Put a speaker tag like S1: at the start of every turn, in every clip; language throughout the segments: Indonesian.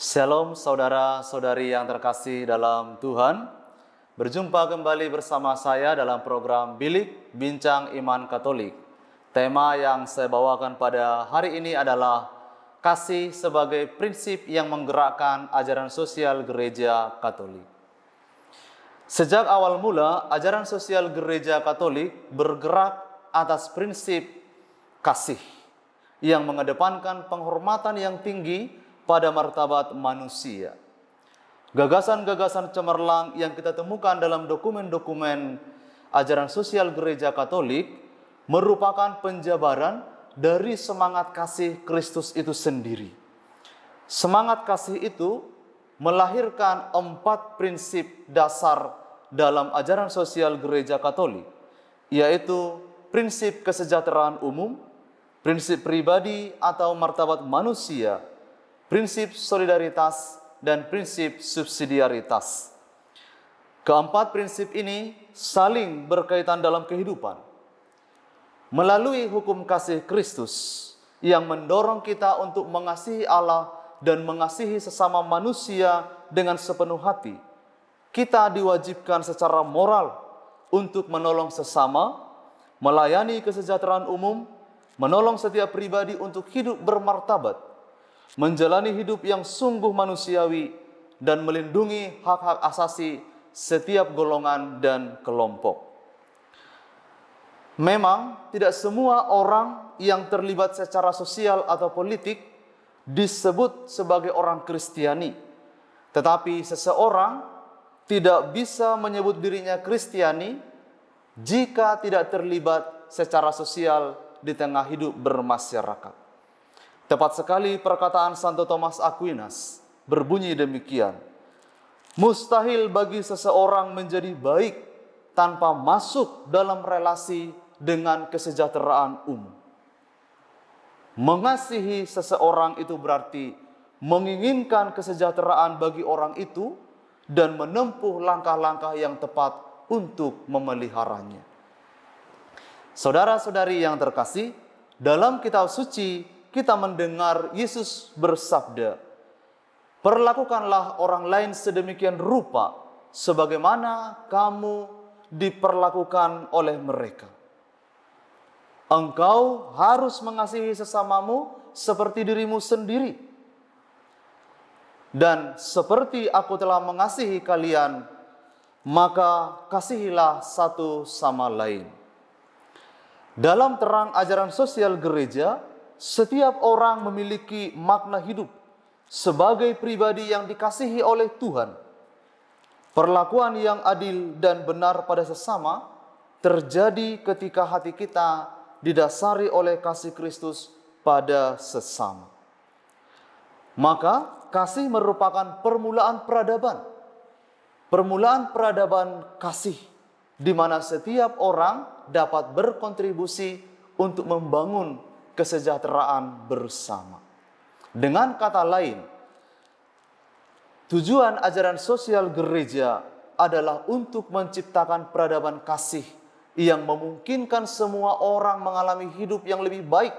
S1: Shalom saudara-saudari yang terkasih dalam Tuhan. Berjumpa kembali bersama saya dalam program Bilik Bincang Iman Katolik. Tema yang saya bawakan pada hari ini adalah kasih sebagai prinsip yang menggerakkan ajaran sosial Gereja Katolik. Sejak awal mula, ajaran sosial Gereja Katolik bergerak atas prinsip kasih yang mengedepankan penghormatan yang tinggi pada martabat manusia. Gagasan-gagasan cemerlang yang kita temukan dalam dokumen-dokumen ajaran sosial Gereja Katolik merupakan penjabaran dari semangat kasih Kristus itu sendiri. Semangat kasih itu melahirkan 4 prinsip dasar dalam ajaran sosial Gereja Katolik, yaitu prinsip kesejahteraan umum, prinsip pribadi atau martabat manusia, prinsip solidaritas, dan prinsip subsidiaritas. Keempat prinsip ini saling berkaitan dalam kehidupan. Melalui hukum kasih Kristus yang mendorong kita untuk mengasihi Allah dan mengasihi sesama manusia dengan sepenuh hati, kita diwajibkan secara moral untuk menolong sesama, melayani kesejahteraan umum, menolong setiap pribadi untuk hidup bermartabat, menjalani hidup yang sungguh manusiawi, dan melindungi hak-hak asasi setiap golongan dan kelompok. Memang tidak semua orang yang terlibat secara sosial atau politik disebut sebagai orang Kristiani. Tetapi seseorang tidak bisa menyebut dirinya Kristiani jika tidak terlibat secara sosial di tengah hidup bermasyarakat. Tepat sekali perkataan Santo Thomas Aquinas berbunyi demikian: mustahil bagi seseorang menjadi baik tanpa masuk dalam relasi dengan kesejahteraan umum. Mengasihi seseorang itu berarti menginginkan kesejahteraan bagi orang itu dan menempuh langkah-langkah yang tepat untuk memeliharanya. Saudara-saudari yang terkasih, dalam kitab suci kita mendengar Yesus bersabda, "Perlakukanlah orang lain sedemikian rupa sebagaimana kamu diperlakukan oleh mereka." Engkau harus mengasihi sesamamu seperti dirimu sendiri. Dan seperti aku telah mengasihi kalian, maka kasihilah satu sama lain. Dalam terang ajaran sosial gereja, setiap orang memiliki makna hidup sebagai pribadi yang dikasihi oleh Tuhan. Perlakuan yang adil dan benar pada sesama terjadi ketika hati kita didasari oleh kasih Kristus pada sesama. Maka kasih merupakan permulaan peradaban. Permulaan peradaban kasih, di mana setiap orang dapat berkontribusi untuk membangun kesejahteraan bersama. Dengan kata lain, tujuan ajaran sosial gereja adalah untuk menciptakan peradaban kasih yang memungkinkan semua orang mengalami hidup yang lebih baik,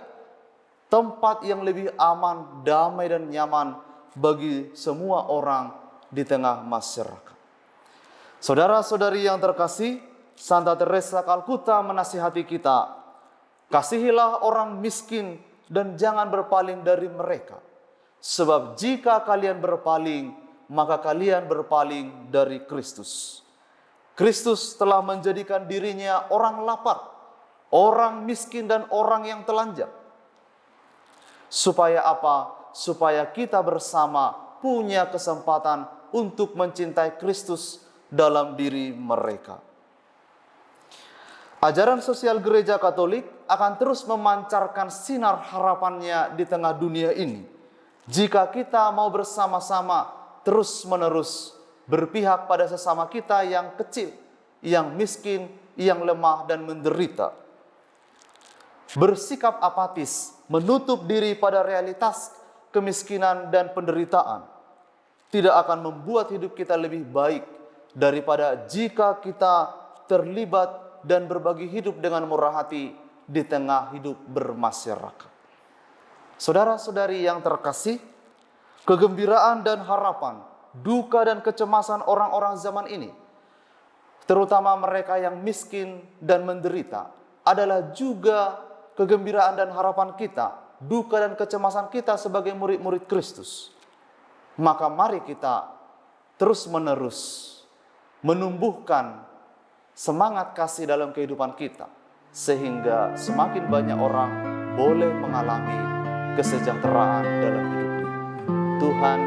S1: tempat yang lebih aman, damai, dan nyaman bagi semua orang di tengah masyarakat. Saudara-saudari yang terkasih, Santa Teresa Kalkuta menasihati kita, kasihilah orang miskin dan jangan berpaling dari mereka. Sebab jika kalian berpaling, maka kalian berpaling dari Kristus. Kristus telah menjadikan dirinya orang lapar, orang miskin, dan orang yang telanjang. Supaya apa? Supaya kita bersama punya kesempatan untuk mencintai Kristus dalam diri mereka. Ajaran sosial Gereja Katolik akan terus memancarkan sinar harapannya di tengah dunia ini, jika kita mau bersama-sama terus-menerus berpihak pada sesama kita yang kecil, yang miskin, yang lemah, dan menderita. Bersikap apatis, menutup diri pada realitas kemiskinan dan penderitaan, tidak akan membuat hidup kita lebih baik daripada jika kita terlibat dan berbagi hidup dengan murah hati di tengah hidup bermasyarakat. Saudara-saudari yang terkasih, kegembiraan dan harapan, duka dan kecemasan orang-orang zaman ini, terutama mereka yang miskin dan menderita, adalah juga kegembiraan dan harapan kita, duka dan kecemasan kita sebagai murid-murid Kristus. Maka mari kita terus-menerus menumbuhkan semangat kasih dalam kehidupan kita, sehingga semakin banyak orang boleh mengalami kesejahteraan dalam hidupnya. Tuhan